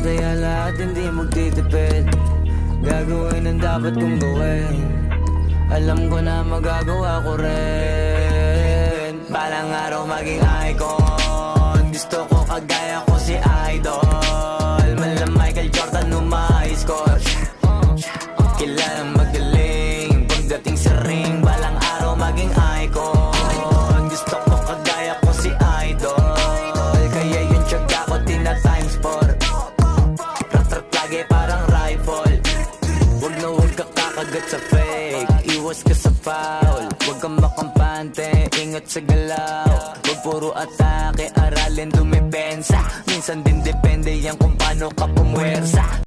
Masaya lahat, hindi magtitipid. Gagawin ang dapat kong gawin. Alam ko na magagawa ko rin. Balang araw maging icon. Gusto ko kagaya ko si Idol. Mala Michael Jordan score. Kilalang magaling pagdating sa ring. Balang araw maging icon. Gusto ko kagaya ko si Idol. Kaya yung tiyaga ko tina-times 4. Rat-rat lagi parang rifle. Wag na wag ka kakagat sa fake. Iwas ka sa foul. Wag kang makampante, ingat sa galaw. Wag puro atake, aralin dumepensa. Minsan din depende yan kung paano ka pumwersa.